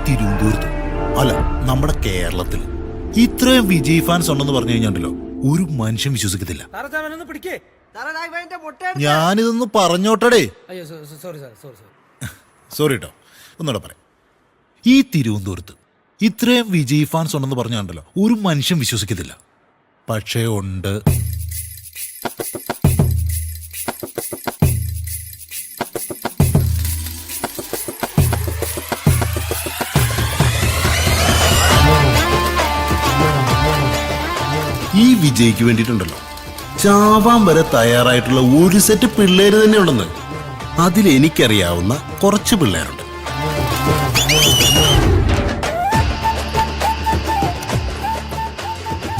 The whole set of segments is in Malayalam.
തിരുവനന്തപുരത്ത് അല്ല നമ്മുടെ കേരളത്തിൽ ഇത്രയും വിജയ് ഫാൻസ് ഉണ്ടെന്ന് പറഞ്ഞു കഴിഞ്ഞാണ്ടല്ലോ ഒരു മനുഷ്യൻ വിശ്വസിക്കത്തില്ല. ഞാനിതൊന്ന് പറഞ്ഞോട്ടടേ. സോറി കേട്ടോ, ഒന്നുകൂടെ പറയാം. ഈ തിരുവനന്തപുരത്ത് ഇത്രയും വിജയ് ഫാൻസ് ഉണ്ടെന്ന് പറഞ്ഞാണ്ടല്ലോ ഒരു മനുഷ്യൻ വിശ്വസിക്കത്തില്ല. പക്ഷേ ഉണ്ട്. ഈ വിജയ്ക്ക് വേണ്ടിയിട്ടുണ്ടല്ലോ ചാവാൻ വരെ തയ്യാറായിട്ടുള്ള ഒരു സെറ്റ് പിള്ളേര് തന്നെ ഉണ്ടെന്ന്. അതിൽ എനിക്കറിയാവുന്ന കുറച്ച് പിള്ളേരുണ്ട്.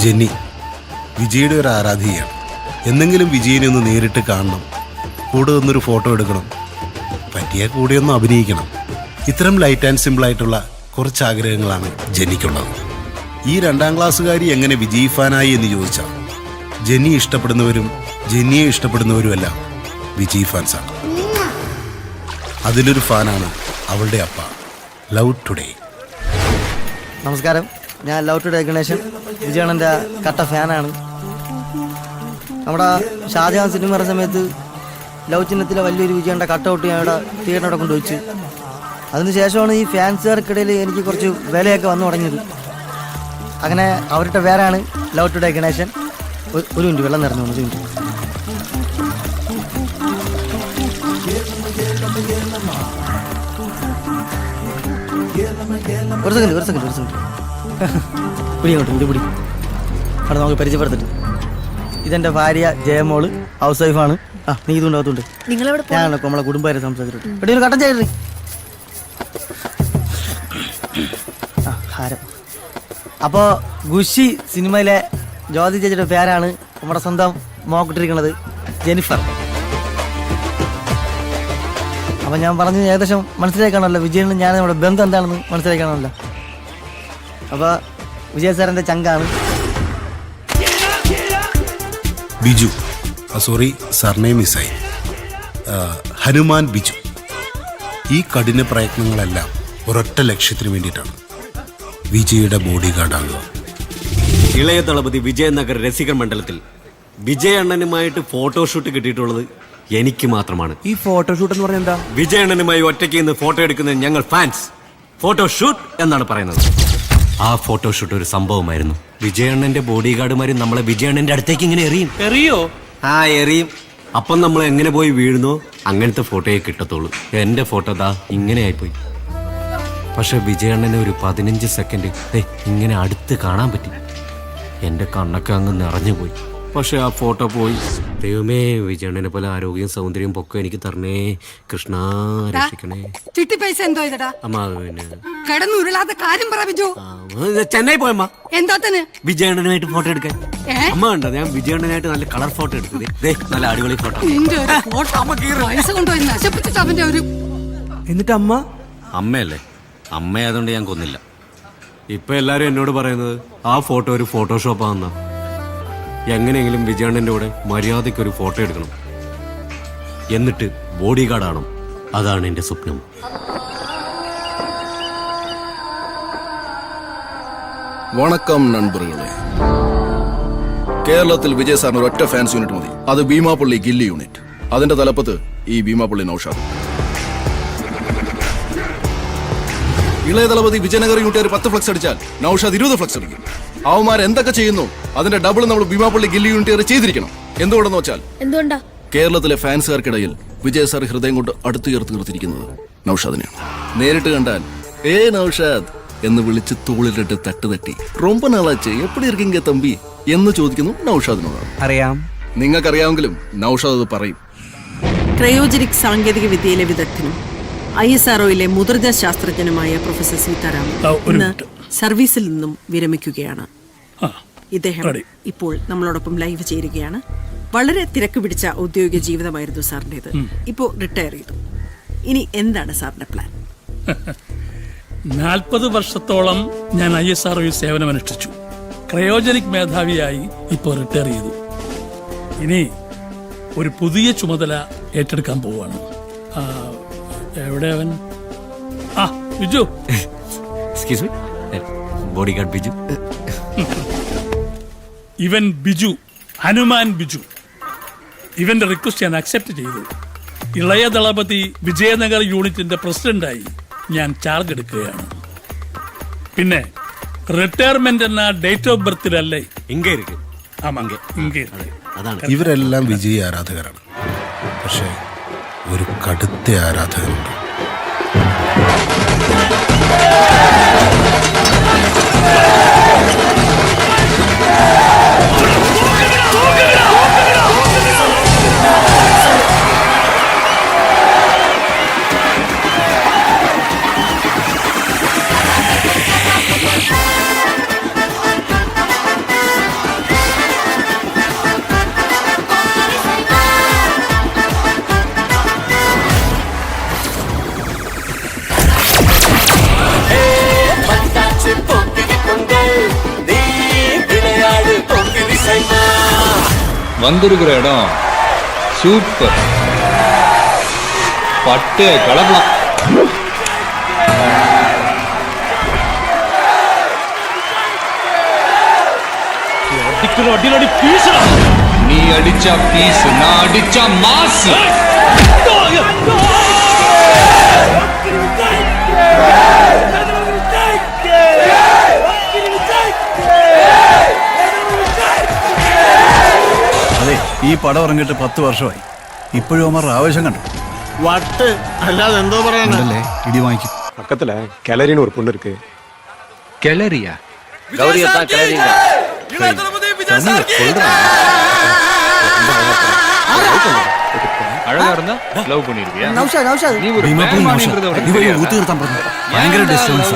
ജെന്നി വിജയുടെ ഒരു ആരാധികയാണ്. എന്തെങ്കിലും വിജയനെ ഒന്ന് നേരിട്ട് കാണണം, കൂടെ നിന്നൊരു ഫോട്ടോ എടുക്കണം, പറ്റിയ കൂടെ ഒന്ന് അഭിനയിക്കണം. ഇത്തരം ലൈറ്റ് ആൻഡ് സിമ്പിൾ ആയിട്ടുള്ള കുറച്ച് ആഗ്രഹങ്ങളാണ് ജെന്നിക്കുള്ളത്. ഈ 2ാം ക്ലാസ്സുകാരി എങ്ങനെ വിജയ് ഫാനായി എന്ന് ചോദിച്ചാൽ ജെന്നി ഇഷ്ടപ്പെടുന്നവരും ജെന്നിയെ ഇഷ്ടപ്പെടുന്നവരുമെല്ലാം വിജയ് ഫാൻസാണ്. അതിലൊരു ഫാനാണ് അവളുടെ അപ്പ ലവ് ടുഡേ. നമസ്കാരം, ഞാൻ ലവ് ടുഡേ ഗണേശൻ, വിജയണ്ണൻ്റെ കട്ട ഫാനാണ്. നമ്മുടെ ഷാജഹാൻ സിനിമ ഇറങ്ങിയ സമയത്ത് ലവ് ചിഹ്നത്തിലെ വലിയൊരു വിജയണ്ണൻ്റെ കട്ടൗട്ട് ഞാൻ ഇവിടെ തിയേറ്ററിനോടെ കൊണ്ടുവച്ചു. അതിനുശേഷമാണ് ഈ ഫാൻസുകാർക്കിടയിൽ എനിക്ക് കുറച്ച് വിലയൊക്കെ വന്നു തുടങ്ങിയത്. അങ്ങനെ അവരുടെ പേരാണ് ലവ് ടുഡേ ഗണേശൻ. ഒരു മിനിറ്റ്, വെള്ളം നിറഞ്ഞു വന്നു. ഒരു മിനിറ്റ്. ഒരു സെക്കൻഡ് പിടി അങ്ങോട്ട് പിടി. അവിടെ നമുക്ക് പരിചയപ്പെടുത്തിട്ട്, ഇതെൻ്റെ ഭാര്യ ജയമോള്, ഹൗസ് വൈഫാണ്. ആ, നീ ഇതുകൊണ്ട് അകത്തുണ്ട്. ഞാനൊക്കെ നമ്മളെ കുടുംബമായിട്ട് സംസാരിച്ചിട്ടുണ്ട്. എടി ഒരു കട്ടൻ ചെയ്തി. ആ, ഹാരം. അപ്പോൾ ഗുഷി സിനിമയിലെ ജ്യോതി ചേച്ചിയുടെ പേരാണ് നമ്മുടെ സ്വന്തം മോക്കിട്ടിരിക്കുന്നത്, ജെനിഫർ. അപ്പം ഞാൻ പറഞ്ഞു ഏകദേശം മനസ്സിലാക്കണമല്ലോ വിജയനും ഞാൻ നമ്മുടെ ബന്ധം എന്താണെന്ന് മനസ്സിലാക്കണമല്ലോ. അപ്പോൾ വിജയ് സാറിൻ്റെ ചങ്കാണ് ബിജു. സോറി, സർനെയിം മിസ്സായി. ഹനുമാൻ ബിജു. ഈ കഠിന പ്രയത്നങ്ങളെല്ലാം ഒരൊറ്റ ലക്ഷ്യത്തിന് വേണ്ടിയിട്ടാണ്, വിജയുടെ ബോഡി ഗാർഡാകുക. ഇളയ ദളപതി വിജയനഗർ രസികർ മണ്ഡലത്തിൽ വിജയ് അണ്ണനുമായിട്ട് ഫോട്ടോഷൂട്ട് കിട്ടിയിട്ടുള്ളത് എനിക്ക് മാത്രമാണ്. ഈ ഫോട്ടോഷൂട്ട് എന്ന് പറഞ്ഞാൽ എന്താ? വിജയ് അണ്ണനുമായി ഒറ്റയ്ക്ക് നിന്ന് ഫോട്ടോ എടുക്കുന്ന ഞങ്ങൾ ഫാൻസ് ഫോട്ടോഷൂട്ട് എന്നാണ് പറയുന്നത്. ആ ഫോട്ടോഷൂട്ട് ഒരു സംഭവമായിരുന്നു. വിജയ് അണ്ണന്റെ ബോഡി ഗാർഡുമാര് നമ്മളെ വിജയ് അണ്ണന്റെ അടുത്തേക്ക് ഇങ്ങനെ എറിയോ? ആ, എറിയും. അപ്പം നമ്മൾ എങ്ങനെ പോയി വീഴുന്നോ അങ്ങനത്തെ ഫോട്ടോയെ കിട്ടത്തുള്ളൂ. എന്റെ ഫോട്ടോ ദാ ഇങ്ങനെ ആയിപ്പോയി. പക്ഷെ വിജയണ്ണനെ ഒരു 15 സെക്കൻഡ് ഇങ്ങനെ അടുത്ത് കാണാൻ പറ്റി. എന്റെ കണ്ണൊക്കെ അങ്ങ് നിറഞ്ഞുപോയി. പക്ഷെ ആ ഫോട്ടോ പോയി. ദൈവമേ, വിജയണ്ണനെ പോലെ ആരോഗ്യം സൗന്ദര്യം പൊക്കം എനിക്ക് തരണേ കൃഷ്ണ, രക്ഷിക്കണേ. ചിട്ടി പൈസ എന്തോ ചെയ്തടാ? അമ്മ കിടന്നുരുളാത്ത കാര്യം പറ ബിജു. ചെന്നൈ പോയമ്മ. എന്താത്തന്? വിജയണ്ണനായിട്ട് ഫോട്ടോ എടുക്കാൻ. അമ്മ കണ്ടോ, ഞാൻ വിജയണ്ണനായിട്ട് നല്ല കളർ ഫോട്ടോ എടുത്തത്. നല്ല അടിപൊളി ഫോട്ടോ. പൈസ കൊണ്ടുപോയി നശിപ്പിച്ചിട്ട് അവന്റെ ഒരു. എന്നിട്ട് അമ്മയല്ലേ, അമ്മയായതുകൊണ്ട് ഞാൻ കൊന്നില്ല. ഇപ്പൊ എല്ലാരും എന്നോട് പറയുന്നത് ആ ഫോട്ടോ ഒരു ഫോട്ടോഷോപ്പാണെന്നാ. എങ്ങനെയെങ്കിലും വിജയണ്ണന്റെ കൂടെ മര്യാദയ്ക്ക് ഒരു ഫോട്ടോ എടുക്കണം, എന്നിട്ട് ബോഡി ഗാർഡാണ്. അതാണ് എന്റെ സ്വപ്നം. വണക്കം നண்பர்களே. കേരളത്തിൽ വിജയ് സാറിന് ഒരൊറ്റ ഫാൻസ് യൂണിറ്റ് മതി. അത് ഭീമാപ്പള്ളി ഗില്ലി യൂണിറ്റ്. അതിന്റെ തലപ്പത്ത് ഈ ഭീമാപ്പള്ളി നൗഷാദ്. ഇളയ ദളപതി വിജയനഗർ യൂണിറ്റുകാർ 10 ഫ്ലക്സ് അടിച്ചാൽ നൗഷാദ് 20 ഫ്ലക്സ് അടിക്കും. അവന്മാർ എന്തൊക്കെ ചെയ്യുന്നു അതിന്റെ ഡബിൾ നമ്മൾ ഭീമാപ്പള്ളി ഗില്ലി യൂണിറ്റുകാർ ചെയ്തിരിക്കണം. എന്തുകൊണ്ടെന്ന് വെച്ചാൽ കേരളത്തിലെ ഫാൻസുകാർക്കിടയിൽ വിജയ് സാർ ഹൃദയം കൊണ്ട് അടുത്ത് ചേർത്ത് നിർത്തിയിരിക്കുന്നത് നൗഷാദിനെയാണ്. നേരിട്ട് കണ്ടാൽ നൗഷാദ് എന്ന് വിളിച്ച് തോളിലിട്ട് തട്ടുതട്ടി റൊമ്പ നാളാച്ച് എപ്പടി ഇരിക്കീങ്ക തമ്പി എന്ന് ചോദിക്കുന്നു നൗഷാദിനോടാണ്. അറിയാം, നിങ്ങൾക്കറിയാമെങ്കിലും നൗഷാദ് അത് പറയും. ക്രയോജനിക് സാങ്കേതിക വിദ്യയിലെ വിദഗ്ധനും ISROയിലെ മുതിർന്ന ശാസ്ത്രജ്ഞനുമായ പ്രൊഫസർ സീതാരാമൻ ഇന്ന് സർവീസിൽ നിന്നും വിരമിക്കുകയാണ്. ഇദ്ദേഹം ഇപ്പോൾ നമ്മളോടൊപ്പം ലൈവ് ചേരുകയാണ്. വളരെ തിരക്ക് പിടിച്ച ഔദ്യോഗിക ജീവിതമായിരുന്നു സാറിൻ്റെത്. ഇപ്പോൾ റിട്ടയർ ചെയ്തു. ഇനി എന്താണ് സാറിന്റെ പ്ലാൻ? 40 വർഷത്തോളം ഞാൻ ISROയിൽ സേവനമനുഷ്ഠിച്ചു. ക്രയോജനിക് മേധാവിയായി ഇപ്പോൾ റിട്ടയർ ചെയ്തു. ഇനി ഒരു പുതിയ ചുമതല ഏറ്റെടുക്കാൻ പോവുകയാണ്. എവിടെ അവൻ? ആ, Viju excuse me, body guard Biju. ഇവൻ ബിജു, ഹനുമാൻ ബിജു. ഇവന്റെ റിക്വസ്റ്റ് ഞാൻ അക്സെപ്റ്റ് ചെയ്തു. ഇളയ ദളപതി വിജയനഗർ യൂണിറ്റിന്റെ പ്രസിഡന്റായി ഞാൻ ചാർജ് എടുക്കുകയാണ്. പിന്നെ റിട്ടയർമെന്റ് എന്ന ഡേറ്റ് ഓഫ് ബർത്തിലല്ലേ? ഇങ്ങ ഇരിക്ക്. അതാണ്. ഇവരെല്ലാം വിജയ് ആരാധകരാണ്. പക്ഷേ ഒരു കടുത്ത ആരാധകരുണ്ട്. வந்திருக்கிற இடம் சூப்பர், பட்டே கலப்பலாம். நீ அடிச்சா பீஸ், நான் அடிச்சா மாசு. അതെ, ഈ പടം ഇറങ്ങിയിട്ട് 10 വർഷമായി. ഇപ്പോഴും അമ്മ ആവേശം കണ്ടു. വട്ട് അല്ലാതെ എന്തോ പറയാനല്ലേ? ഇടി വാങ്ങിക്കും. பக்கத்துல கிளறின்னு ஒரு பொண்ணு இருக்கு. கிளறியா? அழகா இருந்தா லவ் பண்ணிருவியா? നൗഷാദ് നൗഷാദ് நீ ஒரு ഊത്തി നിർത്താൻ പറഞ്ഞു. ഭയങ്കര ഡിസ്റ്റർബൻസ്.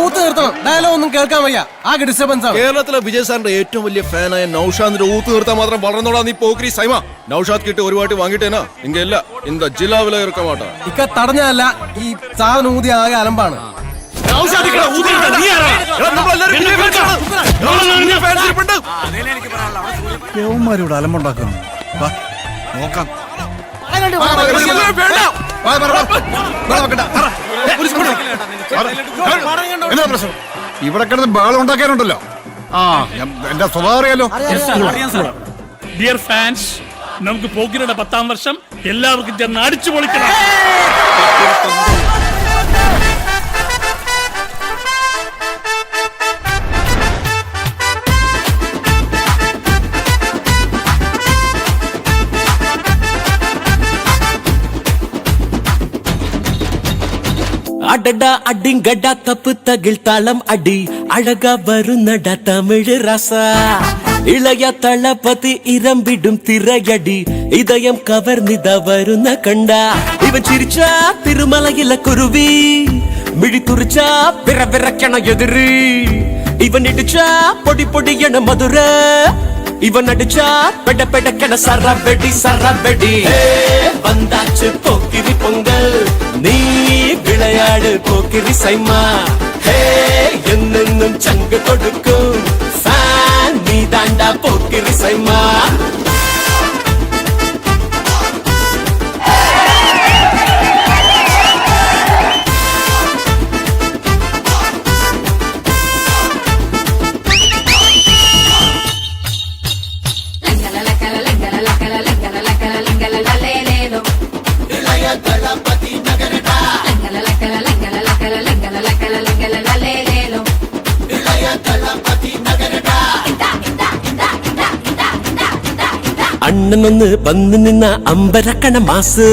ഊത്ത് നിർത്തണം. ഡയലോഗ് ഒന്നും കേൾക്കാൻ വയ്യ. ആകെ ഡിസ്റ്റർബൻസ് ആണ്. കേരളത്തിലെ വിജയ് സാറിന്റെ ഏറ്റവും വലിയ ഫാനായ നൌഷാദിന്റെ ഊത്ത് നിർത്താൻ മാത്രം വളർന്നോടാ നീ പോക്രി സൈമ. നൌഷാദ് കിട്ടി ഒരു വാട്ടി വാങ്ങിട്ടേനാ ഇങ്ങ ഇല്ല இந்த ജില്ലാവില ഇറക്ക മാട്ടാ. ഇക്ക തടഞ്ഞല്ല, ഈ സാധനം ഊതി ആകെ അലമ്പാണ്. യവന്മാരിവിടെ അലമ്പുണ്ടാക്കണം. നോക്കാം. ഇവിടെ കിടന്ന് ബഹളം ഉണ്ടാക്കാനുണ്ടല്ലോ. എന്റെ സ്വഭാവം അറിയാലോ. ഡിയർ ഫാൻസ്, നമുക്ക് പോക്കിരുടെ 10ാം വർഷം എല്ലാവർക്കും ചേർന്ന് അടിച്ചു പൊളിക്കണം. அடடா அடிங்கடா தப்பு தகில் தாளம் அடி அழகா வருநடா தமிழ் ரசா. இளைய தளபதி இரம்பிடும் திரையடி இதயம் கவர்ந்தித வருന്ന കണ്ട. ഇവൻ ചിരിച്ചാ തിരുമലയിലെ കുരുവി, മിഴി തുറിച്ചാ വിറവിറക്കണ എതിരി. ഇവൻ ഇടിച്ചാ പൊടി പൊടിയണ മധുര, ഇവൻ അടിച്ചാ പെട പെടക്കണ സറബെടി സറബെടി. വந்தாச்சு പോക്കിരി പൊങ്കൽ, നീ വിളയാട് പോക്കിരി സൈമ. എന്നെന്നും ചങ്ക് കൊടുക്കും ഫാൻ, നീ താണ്ട പോക്കിരി സൈമ. അണ്ണനൊന്ന് വന്നു നിന്ന അമ്പരക്കണ മാസ്.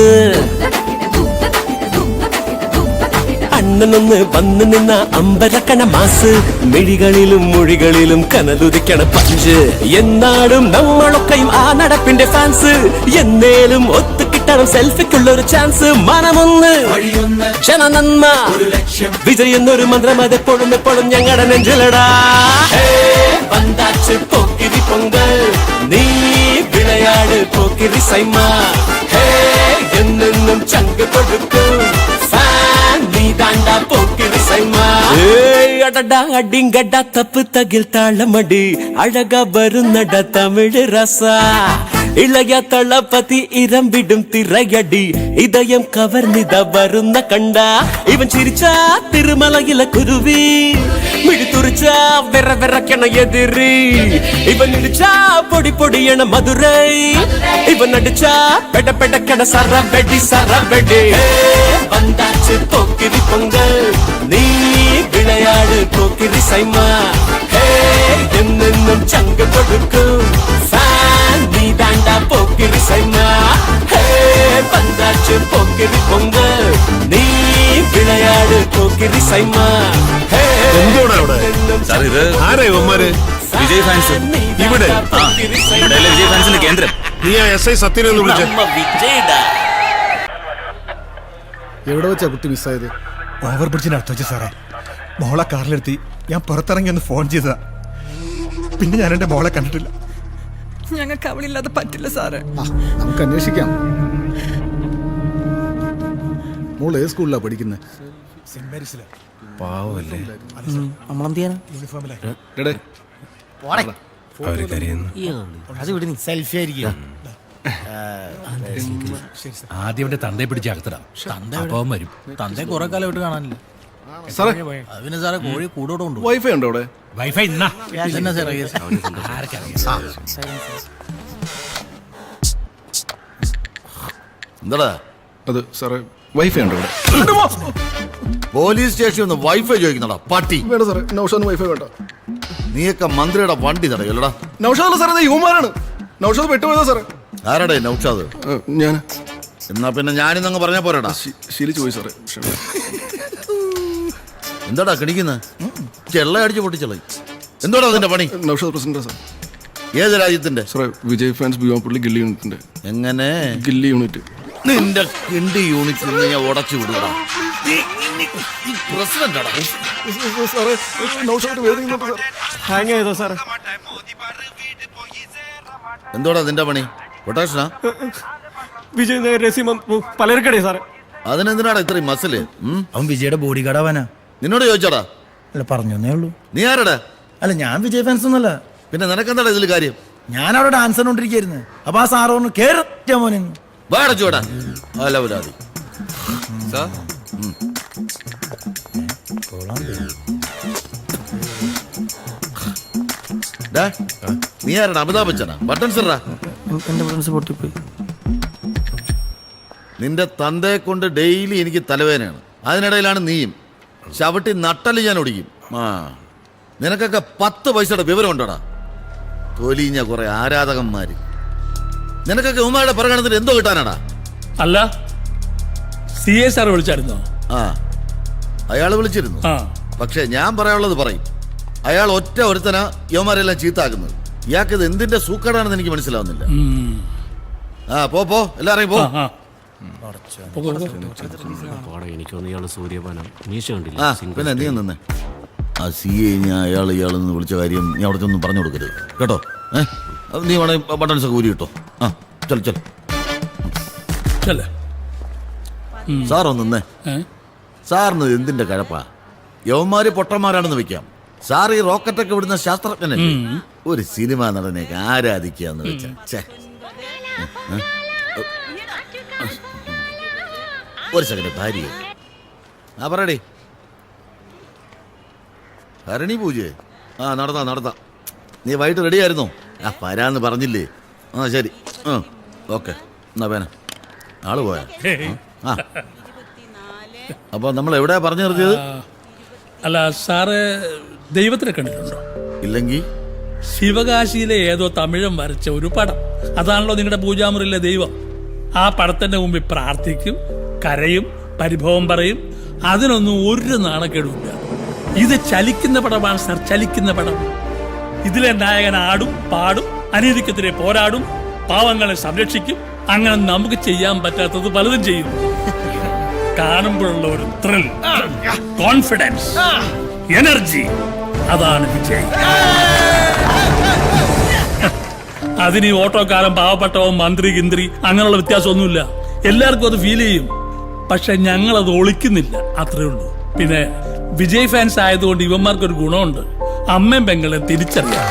അണ്ണനൊന്ന് വന്നു നിന്ന അമ്പരക്കണ മാസ്. മിഴികളിലും മൊഴികളിലും കനലുദിക്കണ പഞ്ച്. എന്നാലും നമ്മളൊക്കെയും ആ നടപ്പിന്റെ ഫാൻസ്. എന്നേലും ഒത്തുകിട്ടണം സെൽഫിക്കുള്ളൊരു ചാൻസ്. മനമൊന്ന് ജനനന്മ വിജയ് എന്നൊരു മന്ത്രം അതെപ്പോഴും എപ്പോഴും ഞങ്ങളുടെ നെഞ്ചിലടാ. വந்தாச்சு പോക്കിരി പൊങ്കൽ, നീ വിളയാട് പോക്കിരി സൈമ. എന്നെന്നും ചങ്ക് കൊടുക്കും ഫാൻ, നീ താണ്ട പോക്കിരി സൈമ. അടടാ അടിങ്കടാ തപ്പ് തകിൽ താളമടി അഴക വരുന്നട തമിഴ് രസ. ഇളയ തളപതി ഇരമ്പിടും തിറയടി ഇതയം കവർന്നിത വരുന്ന കണ്ട ഇവൻ ചിരിച്ച തിരുമലയിലെ കുരുവി മിടിത്തുറിച്ച വിറ വിറക്കണ എതിരി ഇവൻ ഇടിച്ച പൊടി പൊടിയണ മധുരൈ ഇവൻ അടിച്ച പെട പെടക്കണ സറബെടി വந்தாச்சு போக்கிரி பொங்கல் நீ விளையாடு போக்கிரி சைமா என்னென்னும் சங்கு கொடுக்கும் நீ தாண்டா போக்கிரி சைமா வந்தாச்சு போக்கிரி பொங்கல் நீ വിളയാട് പോക്കിരി സൈമാ വിജയ് ഫാൻസ് ഇവിടെ വിജയ് ഫാൻസിന്റെ കേന്ദ്രം. നീ ആ എസ് ഐ സത്യനെ ഒന്ന് വിളിച്ചേ. വിജയടാ എവിടെ വെച്ചാ കുട്ടി മിസ്സായത്? ഓവർ ബ്രിഡ്ജിന് അടുത്ത് വെച്ച് സാറേ മോളെ കാറിലെത്തി ഞാൻ പുറത്തിറങ്ങി ഒന്ന് ഫോൺ ചെയ്തതാ. പിന്നെ ഞാൻ എന്റെ മോളെ കണ്ടിട്ടില്ല. ഞങ്ങൾക്ക് അവളില്ലാതെ പറ്റില്ല സാറേ. നമുക്ക് അന്വേഷിക്കാം. മോൾ ഏത് സ്കൂളിലാ പഠിക്കുന്നത്? സെന്റ് മേരീസിലെ പാവല്ലേ. നമ്മളെന്ത് ചെയ്യാനാ? അത് വിടുന്നു. സെൽഫി ആയിരിക്കും. ആദ്യം അവന്റെ തന്തയെ പിടിച്ച് അകത്തിടാം. അപ്പം വരും. തന്തയെ കുറെ കാലം വിട്ട് കാണാനില്ല. സാറേ അതിന് സാറേ കോഴി കൂടോടെ ഉണ്ട്. വൈഫൈ ഉണ്ടോ അവിടെ? വൈഫൈ ഇന്നാ എന്താടാ അത് സാറേ വൈഫൈ ഉണ്ടോ അവിടെ? പോലീസ് സ്റ്റേഷനിൽ വൈഫൈ ചോദിക്കുന്നടാ പട്ടി. വേണ്ട സാറേ, നൗഷാദിന് വൈഫൈ വേണ്ട. നീയൊക്കെ മന്ത്രിയുടെ വണ്ടി തടയല്ലടാ. നൗഷാദ് സാറേ യുവമാരാണ്. നൗഷാദ് പെട്ടുപോയതാ സാറേ. ആരാടേ നൗഷാദ്? ഞാൻ എന്നാ പിന്നെ ഞാനിന്നങ്ങ് പറഞ്ഞ പോരാടാ. ശീലിച്ചു പോയി സാറേ. എന്താടാ കിണിക്കുന്നത്? ചെള്ള അടിച്ച് പൊട്ടിച്ചളയും. എന്തോടാ അതിന്റെ പണി? നൗഷാദ് പ്രസിഡന്റാ സാർ. ഏത് രാജ്യത്തിന്റെ? സാറേ വിജയ് ഫാൻസ് ഭീമാപ്പള്ളി ഗില്ലി യൂണിറ്റിന്റെ. എങ്ങനെ? ഗില്ലി യൂണിറ്റ്. നിന്റെ കിണ്ടി യൂണിറ്റ് ഞാൻ ഉടച്ചു വിടുകടാ. പ്രസിഡന്റാടാ. സാറേ നൗഷാദ് വേദനിക്കുന്നുണ്ട് സാർ. ഹാങ് ചെയ്തോ സാറേ? എന്തോടാ നിന്റെ പണി? പൊട്ടാഷനാ? വിജയ് രസീമം പലർക്കടേ സാറേ. അതിനെന്തിനാടാ ഇത്രയും മസില്? അവൻ വിജയുടെ ബോഡി ഗാർഡ് ആവാനാ. നിന്നോട് ചോദിച്ചോടാ? അല്ല പറഞ്ഞേ ഉള്ളൂ. നീ ആരടാ? അല്ല ഞാൻ വിജയ് ഫാൻസ് ഒന്നല്ല. പിന്നെ നിനക്കെന്താടാ ഇതിൽ കാര്യം? ഞാൻ അവിടെ ഡാൻസ് കണ്ടോണ്ടിരിക്കുന്നു. അപ്പൊ ആ സാറോന്ന് കേറാ മോനെ. വാടച്ചോടാ അലവലാതി. നീ ആരടാ? അമിതാഭ് ബച്ചനാ? ബട്ടൺ സിറാ? എന്റെ ഫ്രണ്ട്സ് പൊട്ടിപ്പോയി. നിന്റെ തന്തയെ കൊണ്ട് ഡെയിലി എനിക്ക് തലവേദനയാണ്. അതിനിടയിലാണ് നീയും. ചവിട്ടി നട്ടല് ഞാൻ ഒടിക്കും. നിനക്കൊക്കെ 10 പൈസയുടെ വിവരം ഉണ്ടോടാ? തൊലിഞ്ഞ കുറെ ആരാധകന്മാര്. നിനക്കൊക്കെ ഉമ്മയുടെ പ്രകടനത്തിന് എന്തോ കിട്ടാനാടാ? അല്ല CA സാർ വിളിച്ചായിരുന്നോ? ആ അയാൾ വിളിച്ചിരുന്നു. പക്ഷെ ഞാൻ പറയാനുള്ളത് പറയും. അയാൾ ഒറ്റ ഒരുത്തനാ യവന്മാരെല്ലാം ചീത്താക്കുന്നത്. ഇയാൾക്കിത് എന്തിന്റെ സൂക്കേടാണെന്ന് എനിക്ക് മനസ്സിലാവുന്നില്ല. പോ എല്ലാരെയും പോ. പിന്നെ നീ നിന്നേ. ആ CA ഞാൻ ഇയാളെന്ന് വിളിച്ച കാര്യം ഞാൻ അവിടെ ഒന്നും പറഞ്ഞു കൊടുക്കരുത് കേട്ടോ. നീ വേണേ ബട്ടൺസ് ഒക്കെ ഊരി കിട്ടോ. ചൽ സാറൊന്ന് നിന്നേ. സാറിന് എന്തിന്റെ കഴപ്പാ? യവന്മാര് പൊട്ടന്മാരാണെന്ന് വെക്കാം. സാർ ഈ റോക്കറ്റൊക്കെ വിടുന്ന ശാസ്ത്രജ്ഞനല്ലേ? ഒരു സിനിമ നടനെയൊക്കെ ആരാധിക്കാന്ന് വെച്ചാ. ഒരു സെക്കൻഡ്. ഭാര്യ പറയടേ. ഭരണി പൂജയെ നടത്താം. നീ വൈകിട്ട് റെഡി ആയിരുന്നോ? വരാന്ന് പറഞ്ഞില്ലേ? ശരി. ഓക്കെ എന്നാ പേന ആള് പോയാ. അപ്പൊ നമ്മൾ എവിടെയാ പറഞ്ഞു നിർത്തിയത്? അല്ല സാറ് ദൈവത്തിനെ കണ്ടിട്ടുണ്ടോ? ഇല്ലെങ്കിൽ ശിവകാശിയിലെ ഏതോ തമിഴൻ വരച്ച ഒരു പടം. അതാണല്ലോ നിങ്ങളുടെ പൂജാമുറിയിലെ ദൈവം. ആ പടത്തിന്റെ മുമ്പിൽ പ്രാർത്ഥിക്കും, കരയും, പരിഭവം പറയും. അതിനൊന്നും ഒരു നാണക്കേടുമില്ല. ഇത് ചലിക്കുന്ന പടമാണ് സാർ, ചലിക്കുന്ന പടം. ഇതിലെ നായകൻ ആടും, പാടും, അനീതിക്കെതിരെ പോരാടും, പാവങ്ങളെ സംരക്ഷിക്കും. അങ്ങനെ നമുക്ക് ചെയ്യാൻ പറ്റാത്തത് പലതും ചെയ്യും. കാണുമ്പോഴുള്ള ഒരു ത്രിൽ, കോൺഫിഡൻസ്, എനർജി, അതാണ് വിജയ്. അതിന് ഈ ഓട്ടോക്കാരൻ, പാവപ്പെട്ടവൻ, മന്ത്രി, ഗിന്ത്രി അങ്ങനെയുള്ള വ്യത്യാസമൊന്നുമില്ല. എല്ലാവർക്കും അത് ഫീൽ ചെയ്യും. പക്ഷെ ഞങ്ങളത് ഒളിക്കുന്നില്ല, അത്രേ ഉള്ളൂ. പിന്നെ വിജയ് ഫാൻസ് ആയതുകൊണ്ട് ഇവന്മാർക്കൊരു ഗുണമുണ്ട്. അമ്മയും പെങ്ങളെ തിരിച്ചറിയാം.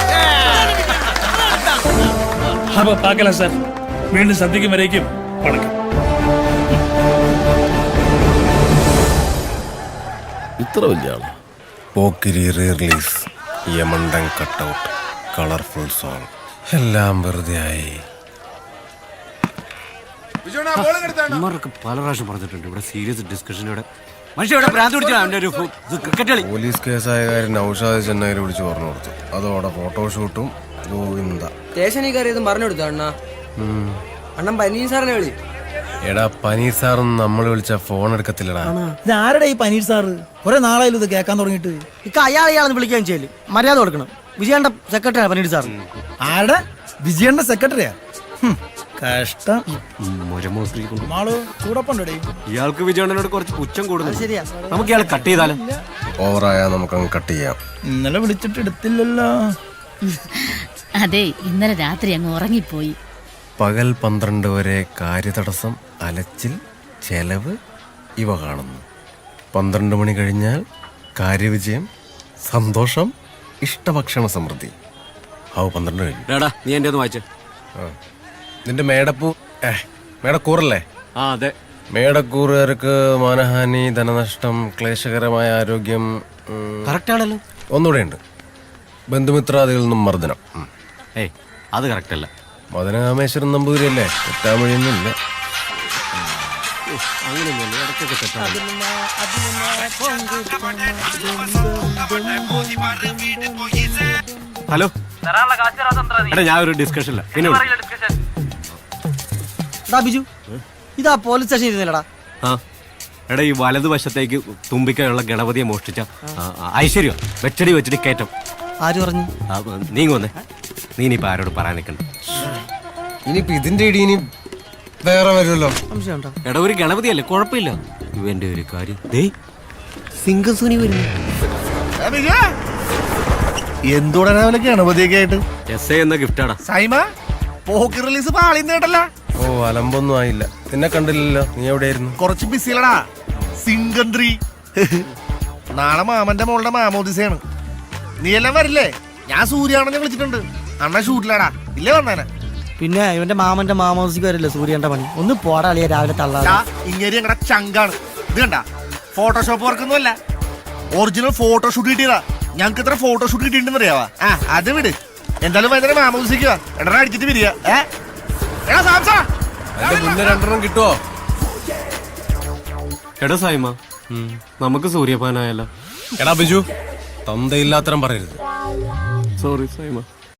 അപ്പൊ പാക്കല സാർ, വീണ്ടും സന്ധിക്കും വരേക്കും വണക്കം. ഇത്ര വലിയ ആളാ? പോക്കിരി റീ റിലീസ്, യമണ്ടൻ കട്ടൗട്ട്, കളർഫുൾ സോങ്, എല്ലാം വെറുതെ ആയി. ഇവർക്ക് പല പ്രാവശ്യം പറഞ്ഞിട്ടുണ്ട് ഇവിടെ സീരിയസ് ഡിസ്കഷൻ. ഇവിടെ മനുഷ്യ ഭ്രാന്ത് പിടിച്ചാ അവന്റെ ഒരു ക്രിക്കറ്റ് കളി. പോലീസ് കേസായ കാര്യം നൗഷാദ് ചെന്നൈയിൽ വിളിച്ച് പറഞ്ഞു കൊടുത്തു. അതോടെ ഫോട്ടോഷൂട്ടും ഗോവിന്ദ. സ്റ്റേഷനിൽ കയറിയതും പറഞ്ഞു കൊടുത്തു അണ്ണാ. അണ്ണൻ പനീർ സാറിനെ വിളി. എടാ പനീർ സാറൊന്നും നമ്മൾ വിളിച്ച ഫോൺ എടുക്കത്തില്ലടാ. ആരുടെ ഈ പനീർ സാറ്? കുറെ നാളായാലും ഇത് കേൾക്കാൻ തുടങ്ങിയിട്ട്. ഇക്ക അയാളെയാളെന്ന് വിളിക്കാൻ ചെയ്യല്, മര്യാദ കൊടുക്കണം. വിജയന്റെ സെക്രട്ടറിയാണ് പനീർ സാർ. ആരുടെ? വിജയന്റെ സെക്രട്ടറിയാ? കഷ്ടം. ഇയാൾക്ക് വിജയണ്ണനോട് കുറച്ച് പുച്ഛം കൂടുന്നു. ശരിയാ, നമുക്ക് ഇയാളെ കട്ട് ചെയ്താലും ഓവറായാ നമുക്കങ്ങ് കട്ട് ചെയ്യാം. ഇന്നലെ വിളിച്ചിട്ട് എടുത്തില്ലല്ലോ. അതെ, ഇന്നലെ രാത്രി അങ്ങ് ഉറങ്ങിപ്പോയി. പകൽ 12 വരെ കാര്യതടസ്സം, അലച്ചിൽ, ചെലവ് ഇവ കാണുന്നു. 12 മണി കഴിഞ്ഞാൽ കാര്യവിജയം, സന്തോഷം, ഇഷ്ടഭക്ഷണ സമൃദ്ധി. 12 കഴിഞ്ഞു. നീ എന്റെ ഒന്ന് വായിച്ച നിന്റെ മേടപ്പൂ മേടക്കൂറല്ലേ? അതെ. മേടക്കൂറുകാർക്ക് മാനഹാനി, ധനനഷ്ടം, ക്ലേശകരമായ ആരോഗ്യം. കറക്റ്റ് ആണല്ലോ. ഒന്നുകൂടെ ഉണ്ട്, ബന്ധുമിത്രാദികളിൽ നിന്നും മർദ്ദനം. അത് കറക്റ്റ് അല്ല. മദനകാമേശ്വരൻ നമ്പൂതിരിയല്ലേ, തെറ്റാമൊഴിയൊന്നുമില്ല. ഹലോ, ഞാൻ ഒരു ഡിസ്കഷനില്ല. പിന്നെ ബിജു, ഇതാ പോലീസ് സ്റ്റേഷൻ ഇരുന്നില്ലടാ. ആ എടാ, ഈ വലതുവശത്തേക്ക് തുമ്പിക്കയുള്ള ഗണപതിയെ മോഷ്ടിച്ച ഐശ്വര്യം വെച്ചടി വെച്ചടി കയറ്റം. ആര് പറഞ്ഞു? നീങ്ങ വന്നേ. നീ ഇനിയിപ്പോ ആരോട് പറയാൻ നിൽക്കണ്ട. ഇനിയിപ്പോ ഇതിന്റെ ഇടി ഇനി വേറെ വരുമല്ലോ. എടാ, ഒരു ഗണപതിയല്ലേ, കുഴപ്പമില്ല. ഇവന്റെ ഒരു കാര്യം സിംഗസൂനി വരുന്നു. എന്തുടനെ ഗണപതിയൊക്കെ ആയിട്ട് എസ് എന്ന ഗിഫ്റ്റാടാ. സൈമ പോക്ക് റിലീസ് പാളിന്നേട്ടല്ല. ഓ, അലമ്പൊന്നും ആയില്ല. നിന്നെ കണ്ടില്ലല്ലോ. നീ എവിടെയായിരുന്നു? കുറച്ച് ബിസിലടാ. സിംഗന്ത്രി. നാളെ മാമന്റെ മോളുടെ മാമോദിസയാണ്. നീ എല്ലാം വരില്ലേ? ഞാൻ സൂര്യാണെന്ന് വിളിച്ചിട്ടുണ്ട്. അണ്ണ ഷൂട്ടിലാടാ. ഇല്ലേ വന്നേനെ? പിന്നെ ഇവന്റെ മാമന്റെ മാമോദിക്ക് വരില്ല സൂര്യന്റെ പണി. ഒന്ന് പോടാ അളിയ, രാവിലെ തള്ളാ. ഇങ്ങനെ ഞങ്ങളുടെ ചങ്കാണ്. ഇത് കണ്ട, ഫോട്ടോഷോപ്പ് വർക്കൊന്നും അല്ല, ഒറിജിനൽ ഫോട്ടോഷൂട്ട് കിട്ടിയതാ. ഞങ്ങൾക്ക് ഇത്ര ഫോട്ടോഷൂട്ട് കിട്ടിയിട്ടുണ്ടെന്ന് അറിയാവാ. അത് വിട്. എന്തായാലും വൈകുന്നേരം മാമോദിക്ക് വാ. എടാ അടിച്ചിട്ട് വരിക. മുന്നേ 2 കിട്ടുവോ? എടാ സൈമ, നമുക്ക് സൂര്യപാനായല്ലോ. എടാ ബിജു, തന്തയില്ലാത്തരം പറയരുത്. സോറി സൈമ.